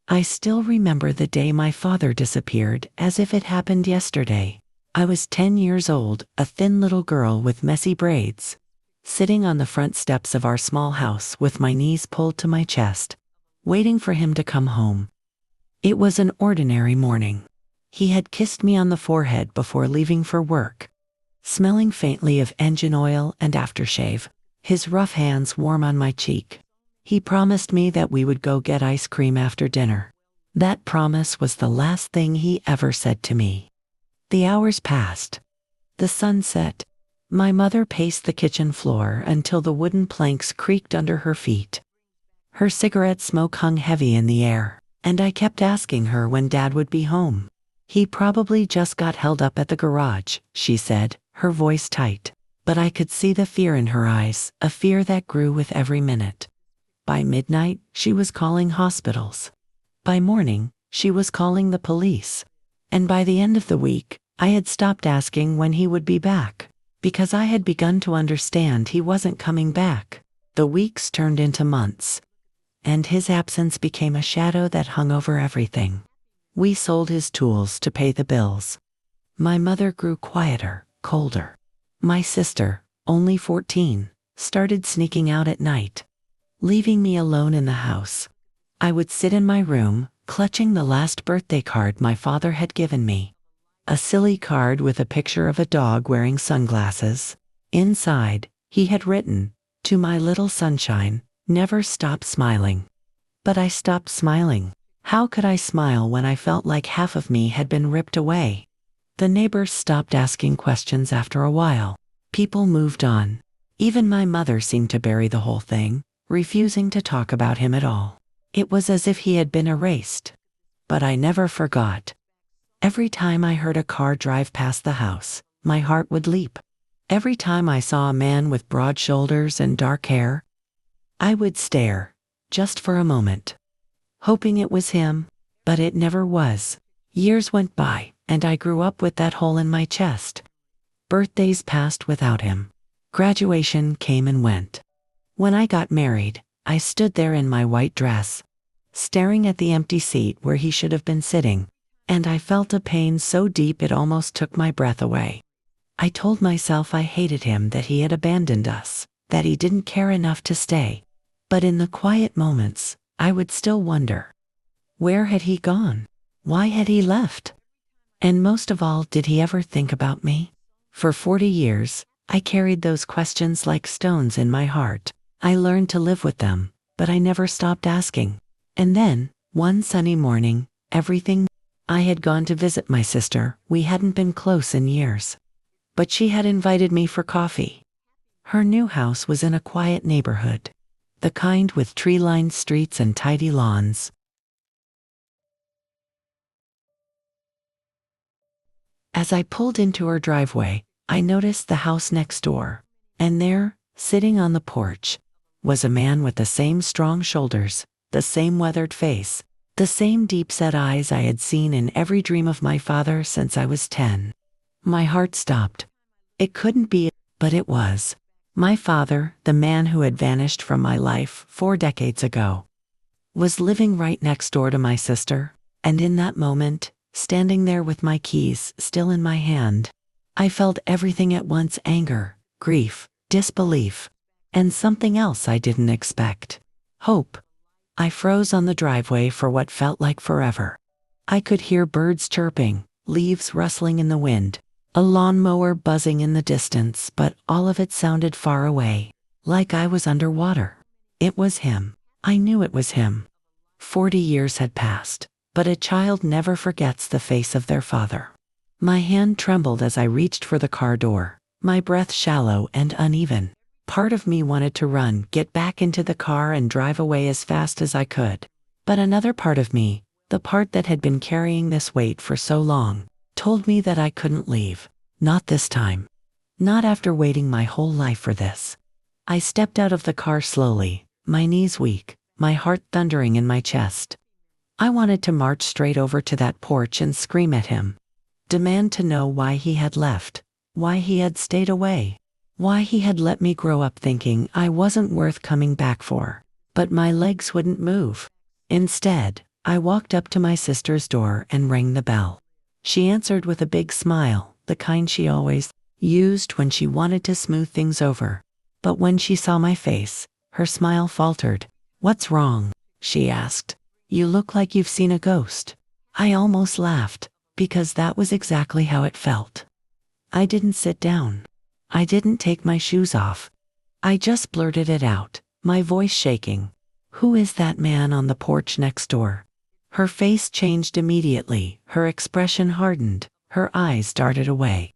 I still remember the day my father disappeared as if it happened yesterday. I was 10 years old, a thin little girl with messy braids, sitting on the front steps of our small house with my knees pulled to my chest, waiting for him to come home. It was an ordinary morning. He had kissed me on the forehead before leaving for work, smelling faintly of engine oil and aftershave, his rough hands warm on my cheek. He promised me that we would go get ice cream after dinner. That promise was the last thing he ever said to me. The hours passed. The sun set. My mother paced the kitchen floor until the wooden planks creaked under her feet. Her cigarette smoke hung heavy in the air, and I kept asking her when Dad would be home. He probably just got held up at the garage, she said, her voice tight. But I could see the fear in her eyes, a fear that grew with every minute. By midnight, she was calling hospitals. By morning, she was calling the police. And by the end of the week, I had stopped asking when he would be back, because I had begun to understand he wasn't coming back. The weeks turned into months, and his absence became a shadow that hung over everything. We sold his tools to pay the bills. My mother grew quieter, colder. My sister, only 14, started sneaking out at night, leaving me alone in the house. I would sit in my room, clutching the last birthday card my father had given me. A silly card with a picture of a dog wearing sunglasses. Inside, he had written, "To my little sunshine, never stop smiling." But I stopped smiling. How could I smile when I felt like half of me had been ripped away? The neighbors stopped asking questions after a while. People moved on. Even my mother seemed to bury the whole thing, refusing to talk about him at all. It was as if he had been erased. But I never forgot. Every time I heard a car drive past the house, my heart would leap. Every time I saw a man with broad shoulders and dark hair, I would stare, just for a moment, hoping it was him, but it never was. Years went by, and I grew up with that hole in my chest. Birthdays passed without him. Graduation came and went. When I got married, I stood there in my white dress, staring at the empty seat where he should have been sitting, and I felt a pain so deep it almost took my breath away. I told myself I hated him, that he had abandoned us, that he didn't care enough to stay. But in the quiet moments, I would still wonder, where had he gone? Why had he left? And most of all, did he ever think about me? For 40 years, I carried those questions like stones in my heart. I learned to live with them, but I never stopped asking. And then, one sunny morning, everything. I had gone to visit my sister. We hadn't been close in years, but she had invited me for coffee. Her new house was in a quiet neighborhood, the kind with tree-lined streets and tidy lawns. As I pulled into her driveway, I noticed the house next door, and there, sitting on the porch, was a man with the same strong shoulders, the same weathered face, the same deep-set eyes I had seen in every dream of my father since I was 10. My heart stopped. It couldn't be, but it was. My father, the man who had vanished from my life 4 decades ago, was living right next door to my sister, and in that moment, standing there with my keys still in my hand, I felt everything at once: anger, grief, disbelief, and something else I didn't expect: hope. I froze on the driveway for what felt like forever. I could hear birds chirping, leaves rustling in the wind, a lawnmower buzzing in the distance, but all of it sounded far away, like I was underwater. It was him. I knew it was him. 40 years had passed, but a child never forgets the face of their father. My hand trembled as I reached for the car door, my breath shallow and uneven. Part of me wanted to run, get back into the car and drive away as fast as I could. But another part of me, the part that had been carrying this weight for so long, told me that I couldn't leave. Not this time. Not after waiting my whole life for this. I stepped out of the car slowly, my knees weak, my heart thundering in my chest. I wanted to march straight over to that porch and scream at him. Demand to know why he had left, why he had stayed away, why he had let me grow up thinking I wasn't worth coming back for. But my legs wouldn't move. Instead, I walked up to my sister's door and rang the bell. She answered with a big smile, the kind she always used when she wanted to smooth things over. But when she saw my face, her smile faltered. "What's wrong?" she asked. "You look like you've seen a ghost." I almost laughed, because that was exactly how it felt. I didn't sit down. I didn't take my shoes off. I just blurted it out, my voice shaking. "Who is that man on the porch next door?" Her face changed immediately, her expression hardened, her eyes darted away.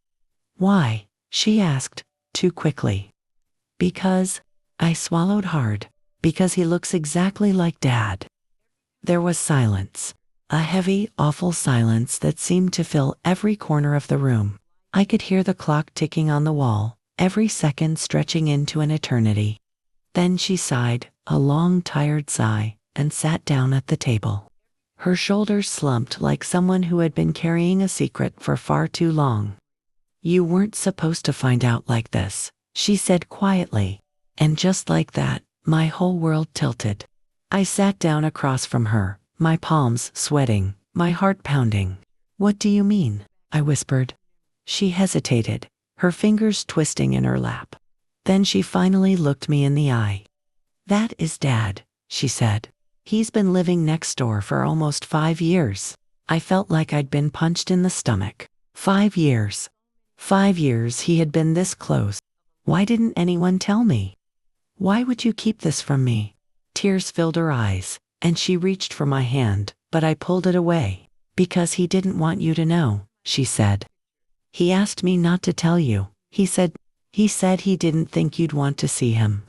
"Why?" she asked, too quickly. "Because," I swallowed hard, "because he looks exactly like Dad." There was silence. A heavy, awful silence that seemed to fill every corner of the room. I could hear the clock ticking on the wall, every second stretching into an eternity. Then she sighed, a long, tired sigh, and sat down at the table. Her shoulders slumped like someone who had been carrying a secret for far too long. "You weren't supposed to find out like this," she said quietly. And just like that, my whole world tilted. I sat down across from her, my palms sweating, my heart pounding. "What do you mean?" I whispered. She hesitated, her fingers twisting in her lap. Then she finally looked me in the eye. "That is Dad," she said. "He's been living next door for almost 5 years." I felt like I'd been punched in the stomach. 5 years. 5 years he had been this close. Why didn't anyone tell me? Why would you keep this from me? Tears filled her eyes, and she reached for my hand, but I pulled it away. "Because he didn't want you to know," she said. "He asked me not to tell you. He said he didn't think you'd want to see him."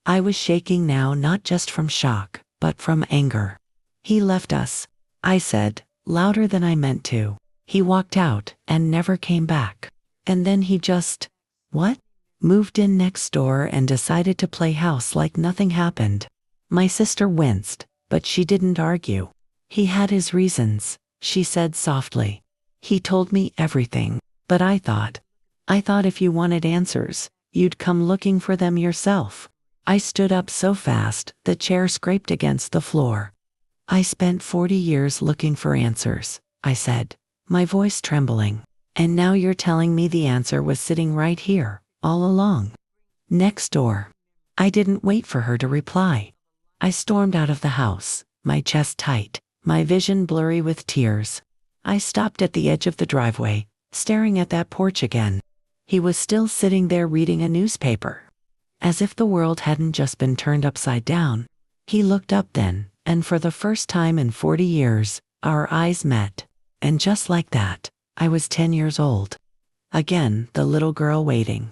I was shaking now, not just from shock, but from anger. "He left us," I said, louder than I meant to. "He walked out and never came back. And then he just, what? Moved in next door and decided to play house like nothing happened." My sister winced, but she didn't argue. "He had his reasons," she said softly. "He told me everything, but I thought if you wanted answers, you'd come looking for them yourself." I stood up so fast, the chair scraped against the floor. "I spent 40 years looking for answers," I said, my voice trembling. "And now you're telling me the answer was sitting right here, all along. Next door." I didn't wait for her to reply. I stormed out of the house, my chest tight, my vision blurry with tears. I stopped at the edge of the driveway, staring at that porch again. He was still sitting there reading a newspaper. As if the world hadn't just been turned upside down. He looked up then, and for the first time in 40 years, our eyes met. And just like that, I was 10 years old. Again, the little girl waiting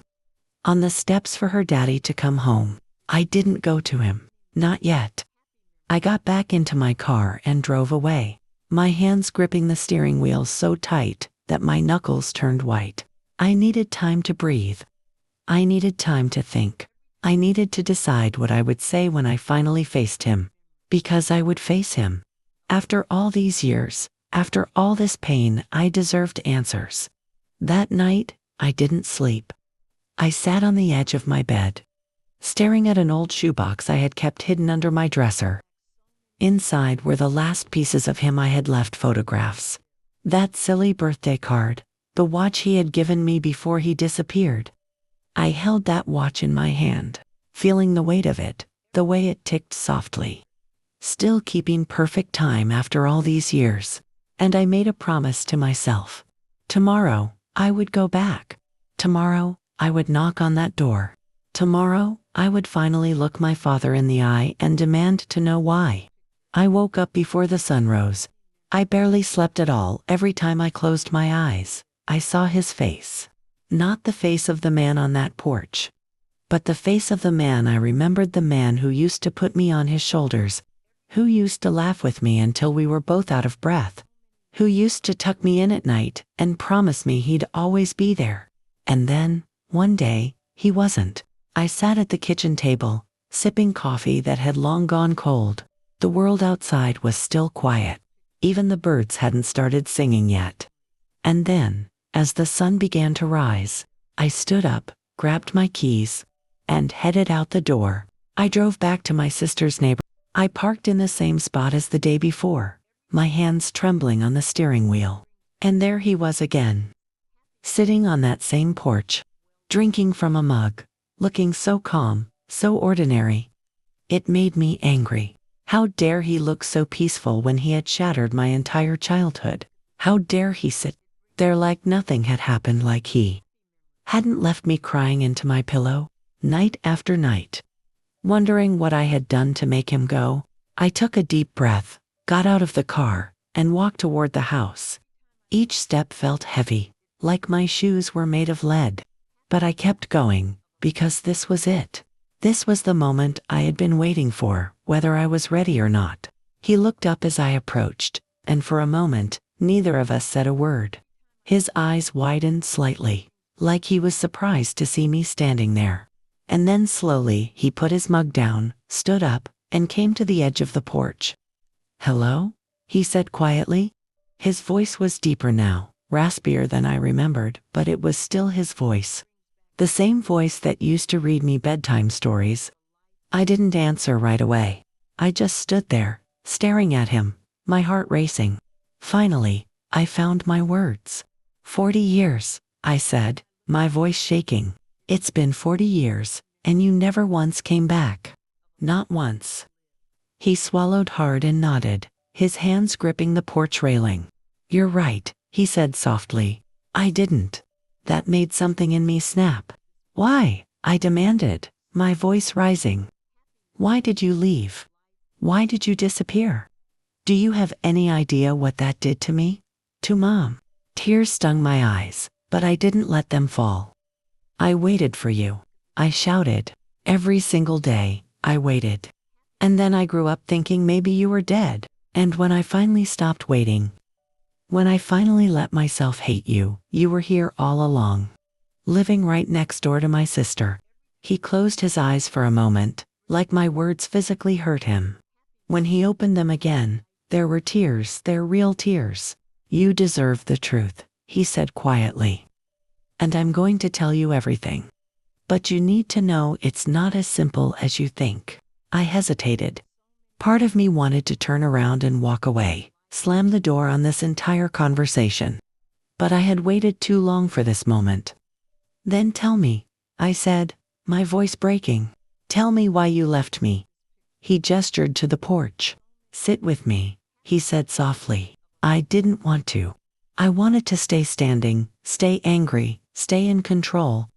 on the steps for her daddy to come home. I didn't go to him. Not yet. I got back into my car and drove away, my hands gripping the steering wheel so tight that my knuckles turned white. I needed time to breathe. I needed time to think. I needed to decide what I would say when I finally faced him. Because I would face him. After all these years, after all this pain, I deserved answers. That night, I didn't sleep. I sat on the edge of my bed, staring at an old shoebox I had kept hidden under my dresser. Inside were the last pieces of him I had left: photographs, that silly birthday card, the watch he had given me before he disappeared. I held that watch in my hand, feeling the weight of it, the way it ticked softly. Still keeping perfect time after all these years. And I made a promise to myself. Tomorrow, I would go back. Tomorrow, I would knock on that door. Tomorrow, I would finally look my father in the eye and demand to know why. I woke up before the sun rose. I barely slept at all. Every time I closed my eyes, I saw his face. Not the face of the man on that porch, but the face of the man I remembered, the man who used to put me on his shoulders, who used to laugh with me until we were both out of breath, who used to tuck me in at night and promise me he'd always be there. And then, one day, he wasn't. I sat at the kitchen table, sipping coffee that had long gone cold. The world outside was still quiet. Even the birds hadn't started singing yet. And then, as the sun began to rise, I stood up, grabbed my keys, and headed out the door. I drove back to my sister's neighborhood. I parked in the same spot as the day before, my hands trembling on the steering wheel. And there he was again, sitting on that same porch, drinking from a mug, looking so calm, so ordinary. It made me angry. How dare he look so peaceful when he had shattered my entire childhood? How dare he sit there like nothing had happened, like he hadn't left me crying into my pillow, night after night, wondering what I had done to make him go? I took a deep breath, got out of the car, and walked toward the house. Each step felt heavy, like my shoes were made of lead. But I kept going, because this was it. This was the moment I had been waiting for, whether I was ready or not. He looked up as I approached, and for a moment, neither of us said a word. His eyes widened slightly, like he was surprised to see me standing there. And then slowly he put his mug down, stood up, and came to the edge of the porch. "Hello?" he said quietly. His voice was deeper now, raspier than I remembered, but it was still his voice. The same voice that used to read me bedtime stories. I didn't answer right away. I just stood there, staring at him, my heart racing. Finally, I found my words. 40 years, I said, my voice shaking. It's been 40 years, and you never once came back. Not once. He swallowed hard and nodded, his hands gripping the porch railing. You're right, he said softly. I didn't. That made something in me snap. Why? I demanded, my voice rising. Why did you leave? Why did you disappear? Do you have any idea what that did to me? To Mom? Tears stung my eyes, but I didn't let them fall. I waited for you, I shouted. Every single day, I waited. And then I grew up thinking maybe you were dead. And when I finally stopped waiting, when I finally let myself hate you, you were here all along, living right next door to my sister. He closed his eyes for a moment, like my words physically hurt him. When he opened them again, there were tears, they're real tears. You deserve the truth, he said quietly. And I'm going to tell you everything. But you need to know it's not as simple as you think. I hesitated. Part of me wanted to turn around and walk away, slam the door on this entire conversation. But I had waited too long for this moment. Then tell me, I said, my voice breaking. Tell me why you left me. He gestured to the porch. Sit with me, he said softly. I didn't want to. I wanted to stay standing, stay angry, stay in control.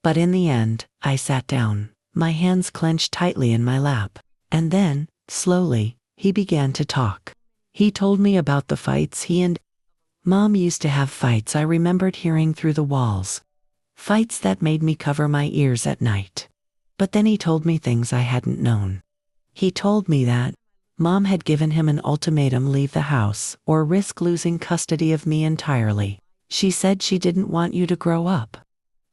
But in the end, I sat down, my hands clenched tightly in my lap. And then, slowly, he began to talk. He told me about the fights he and Mom used to have. Fights I remembered hearing through the walls. Fights that made me cover my ears at night. But then he told me things I hadn't known. He told me that Mom had given him an ultimatum: leave the house or risk losing custody of me entirely. She said she didn't want you to grow up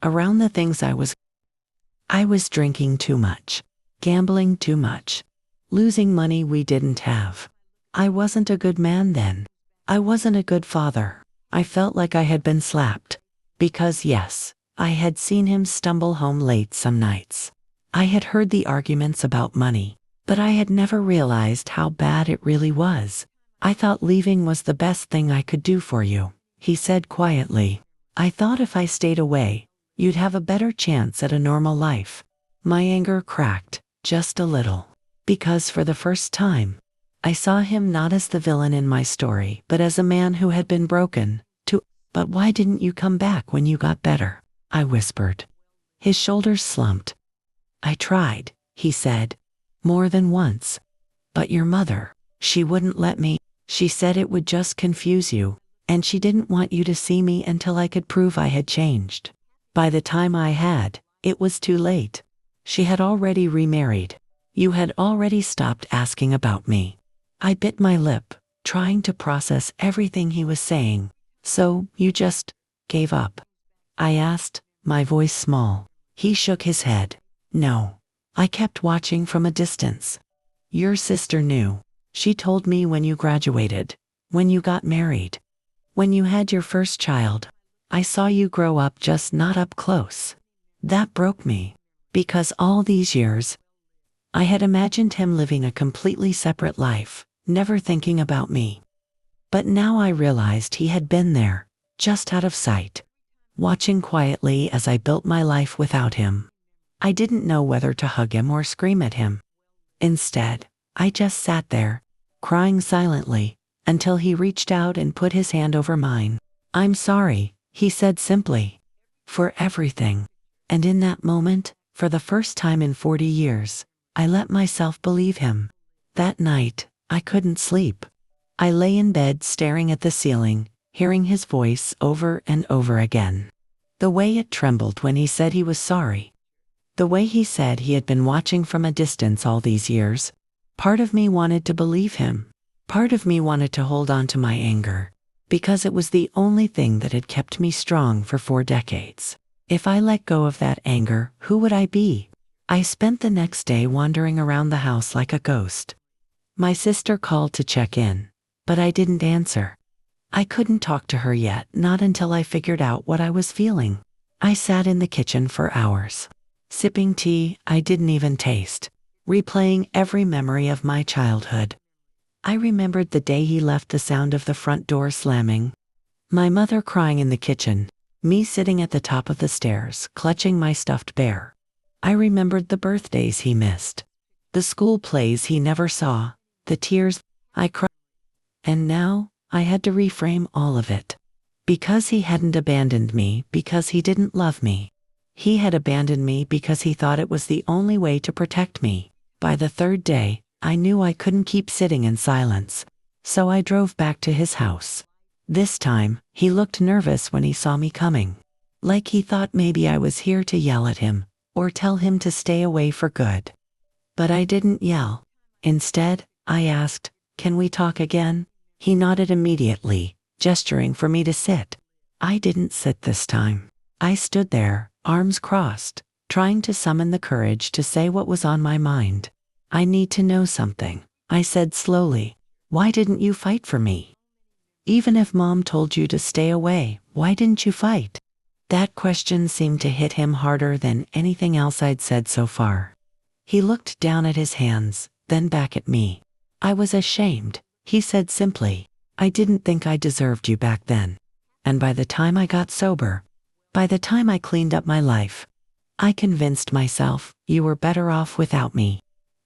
around the things I was drinking too much, gambling too much, losing money we didn't have. I wasn't a good man then. I wasn't a good father. I felt like I had been slapped. Because yes, I had seen him stumble home late some nights. I had heard the arguments about money, but I had never realized how bad it really was. I thought leaving was the best thing I could do for you, he said quietly. I thought if I stayed away, you'd have a better chance at a normal life. My anger cracked, just a little. Because for the first time, I saw him not as the villain in my story, but as a man who had been broken, too. But why didn't you come back when you got better? I whispered. His shoulders slumped. I tried, he said, more than once. But your mother, she wouldn't let me. She said it would just confuse you, and she didn't want you to see me until I could prove I had changed. By the time I had, it was too late. She had already remarried. You had already stopped asking about me. I bit my lip, trying to process everything he was saying. So, you just gave up? I asked, my voice small. He shook his head. No. I kept watching from a distance. Your sister knew. She told me when you graduated, when you got married, when you had your first child. I saw you grow up, just not up close. That broke me. Because all these years, I had imagined him living a completely separate life, never thinking about me. But now I realized he had been there, just out of sight, watching quietly as I built my life without him. I didn't know whether to hug him or scream at him. Instead, I just sat there, crying silently, until he reached out and put his hand over mine. "I'm sorry," he said simply, "for everything." And in that moment, for the first time in 40 years, I let myself believe him. That night, I couldn't sleep. I lay in bed staring at the ceiling, hearing his voice over and over again. The way it trembled when he said he was sorry. The way he said he had been watching from a distance all these years. Part of me wanted to believe him. Part of me wanted to hold on to my anger, because it was the only thing that had kept me strong for 4 decades. If I let go of that anger, who would I be? I spent the next day wandering around the house like a ghost. My sister called to check in, but I didn't answer. I couldn't talk to her yet, not until I figured out what I was feeling. I sat in the kitchen for hours, sipping tea I didn't even taste, replaying every memory of my childhood. I remembered the day he left, the sound of the front door slamming, my mother crying in the kitchen, me sitting at the top of the stairs, clutching my stuffed bear. I remembered the birthdays he missed, the school plays he never saw, the tears I cried. And now, I had to reframe all of it. Because he hadn't abandoned me because he didn't love me. He had abandoned me because he thought it was the only way to protect me. By the 3rd day, I knew I couldn't keep sitting in silence, so I drove back to his house. This time, he looked nervous when he saw me coming, like he thought maybe I was here to yell at him, or tell him to stay away for good. But I didn't yell. Instead, I asked, "Can we talk again?" He nodded immediately, gesturing for me to sit. I didn't sit this time. I stood there, arms crossed, trying to summon the courage to say what was on my mind. "I need to know something," I said slowly. "Why didn't you fight for me? Even if Mom told you to stay away, why didn't you fight?" That question seemed to hit him harder than anything else I'd said so far. He looked down at his hands, then back at me. "I was ashamed," he said simply. "I didn't think I deserved you back then. And by the time I got sober, by the time I cleaned up my life, I convinced myself you were better off without me."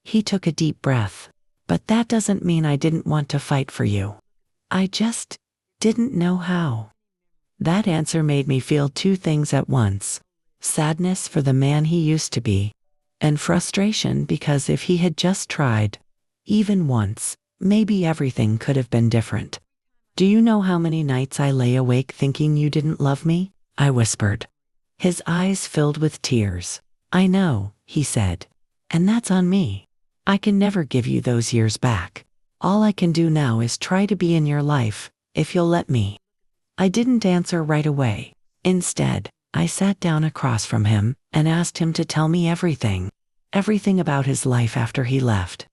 He took a deep breath. "But that doesn't mean I didn't want to fight for you. I just didn't know how." That answer made me feel 2 things at once: sadness for the man he used to be, and frustration because if he had just tried, even once, maybe everything could have been different. "Do you know how many nights I lay awake thinking you didn't love me?" I whispered. His eyes filled with tears. "I know," he said. "And that's on me. I can never give you those years back. All I can do now is try to be in your life, if you'll let me." I didn't answer right away. Instead, I sat down across from him and asked him to tell me everything. Everything about his life after he left.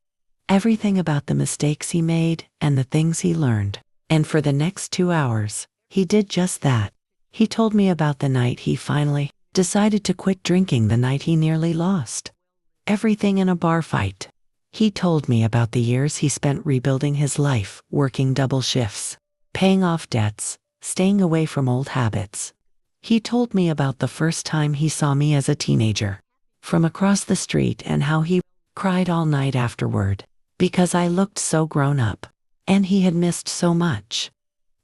Everything about the mistakes he made and the things he learned. And for the next 2 hours, he did just that. He told me about the night he finally decided to quit drinking, the night he nearly lost everything in a bar fight. He told me about the years he spent rebuilding his life, working double shifts, paying off debts, staying away from old habits. He told me about the first time he saw me as a teenager, from across the street, and how he cried all night afterward, because I looked so grown up, and he had missed so much.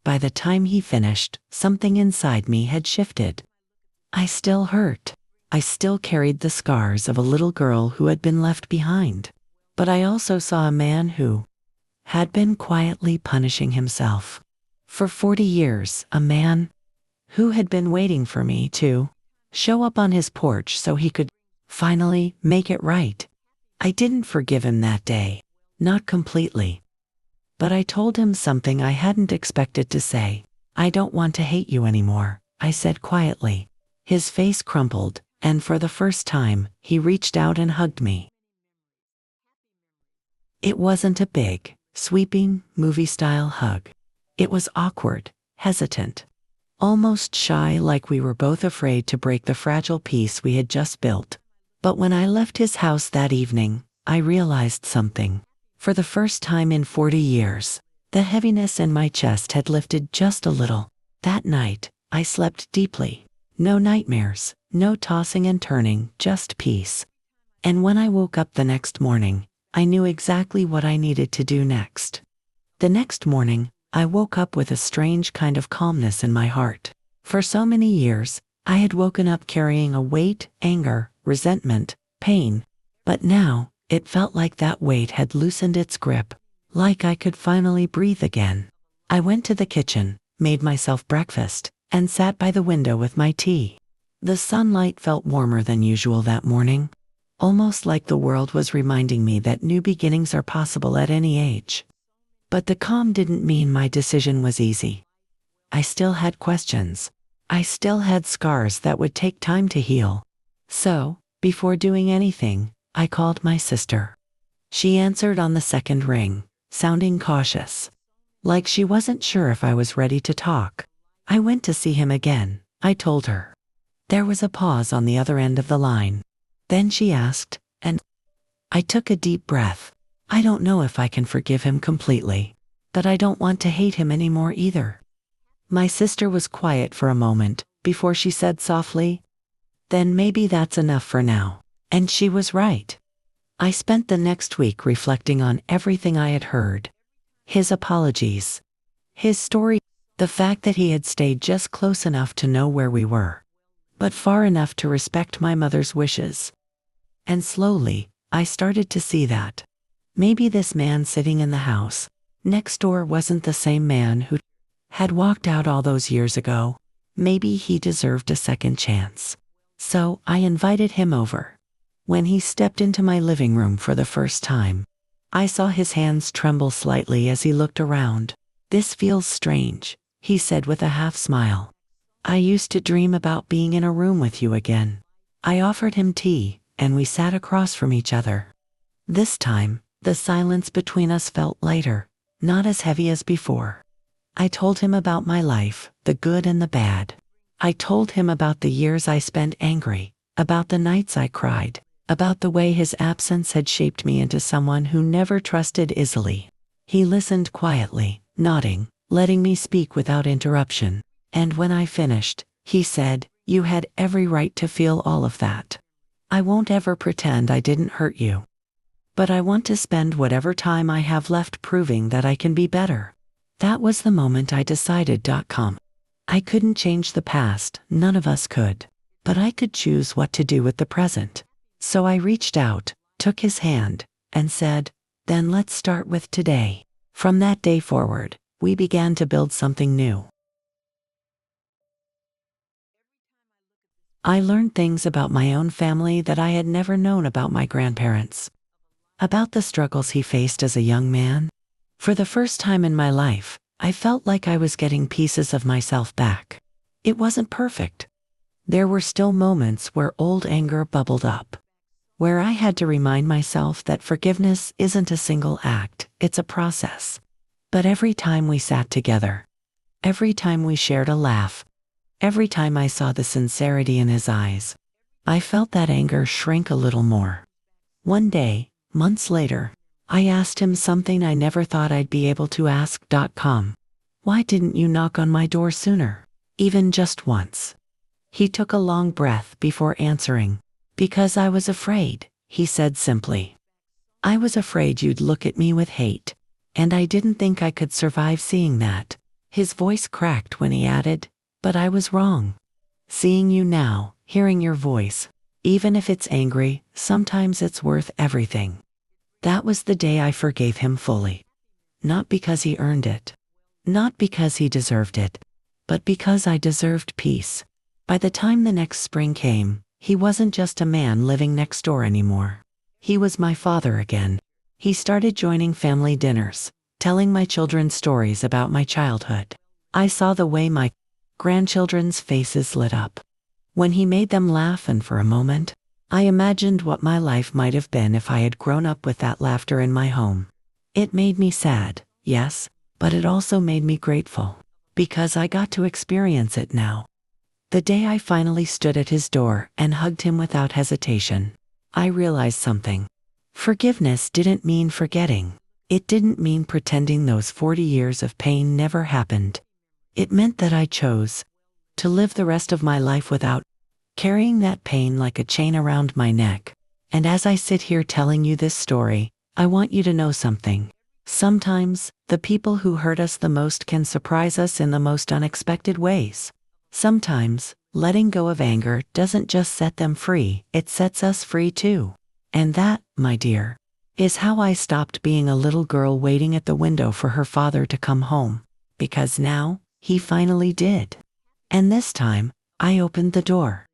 By the time he finished, something inside me had shifted. I still hurt. I still carried the scars of a little girl who had been left behind. But I also saw a man who had been quietly punishing himself for 40 years, a man who had been waiting for me to show up on his porch so he could finally make it right. I didn't forgive him that day, not completely. But I told him something I hadn't expected to say. "I don't want to hate you anymore," I said quietly. His face crumpled, and for the first time, he reached out and hugged me. It wasn't a big, sweeping, movie-style hug. It was awkward, hesitant, almost shy, like we were both afraid to break the fragile peace we had just built. But when I left his house that evening, I realized something. For the first time in 40 years, The heaviness in my chest had lifted just a little. That night, I slept deeply. No nightmares, no tossing and turning, just peace. And when I woke up the next morning, I knew exactly what I needed to do next. The next morning, I woke up with a strange kind of calmness in my heart. For so many years, I had woken up carrying a weight, anger, resentment, pain. But now, it felt like that weight had loosened its grip, like I could finally breathe again. I went to the kitchen, made myself breakfast, and sat by the window with my tea. The sunlight felt warmer than usual that morning, almost like the world was reminding me that new beginnings are possible at any age. But the calm didn't mean my decision was easy. I still had questions. I still had scars that would take time to heal. So, before doing anything, I called my sister. She answered on the second ring, sounding cautious, like she wasn't sure if I was ready to talk. I went to see him again, I told her. There was a pause on the other end of the line. Then she asked, and I took a deep breath. I don't know if I can forgive him completely, but I don't want to hate him anymore either. My sister was quiet for a moment before she said softly, "Then maybe that's enough for now." And she was right. I spent the next week reflecting on everything I had heard. His apologies, his story, the fact that he had stayed just close enough to know where we were, but far enough to respect my mother's wishes. And slowly, I started to see that maybe this man sitting in the house next door wasn't the same man who had walked out all those years ago. Maybe he deserved a second chance. So I invited him over. When he stepped into my living room for the first time, I saw his hands tremble slightly as he looked around. "This feels strange," he said with a half smile. "I used to dream about being in a room with you again." I offered him tea, and we sat across from each other. This time, the silence between us felt lighter, not as heavy as before. I told him about my life, the good and the bad. I told him about the years I spent angry, about the nights I cried, about the way his absence had shaped me into someone who never trusted easily. He listened quietly, nodding, letting me speak without interruption. And when I finished, he said, "You had every right to feel all of that. I won't ever pretend I didn't hurt you. But I want to spend whatever time I have left proving that I can be better." That was the moment I decided. I couldn't change the past, none of us could. But I could choose what to do with the present. So I reached out, took his hand, and said, "Then let's start with today." From that day forward, we began to build something new. I learned things about my own family that I had never known about my grandparents. About the struggles he faced as a young man. For the first time in my life, I felt like I was getting pieces of myself back. It wasn't perfect. There were still moments where old anger bubbled up, where I had to remind myself that forgiveness isn't a single act, it's a process. But every time we sat together, every time we shared a laugh, every time I saw the sincerity in his eyes, I felt that anger shrink a little more. One day, months later, I asked him something I never thought I'd be able to ask. "Why didn't you knock on my door sooner? Even just once?" He took a long breath before answering. "Because I was afraid," he said simply. "I was afraid you'd look at me with hate, and I didn't think I could survive seeing that." His voice cracked when he added, "But I was wrong. Seeing you now, hearing your voice, even if it's angry, sometimes it's worth everything." That was the day I forgave him fully. Not because he earned it, not because he deserved it, but because I deserved peace. By the time the next spring came, he wasn't just a man living next door anymore. He was my father again. He started joining family dinners, telling my children stories about my childhood. I saw the way my grandchildren's faces lit up when he made them laugh, and for a moment, I imagined what my life might have been if I had grown up with that laughter in my home. It made me sad, yes, but it also made me grateful, because I got to experience it now. The day I finally stood at his door and hugged him without hesitation, I realized something. Forgiveness didn't mean forgetting. It didn't mean pretending those 40 years of pain never happened. It meant that I chose to live the rest of my life without carrying that pain like a chain around my neck. And as I sit here telling you this story, I want you to know something. Sometimes, the people who hurt us the most can surprise us in the most unexpected ways. Sometimes, letting go of anger doesn't just set them free, it sets us free too. And that, my dear, is how I stopped being a little girl waiting at the window for her father to come home. Because now, he finally did. And this time, I opened the door.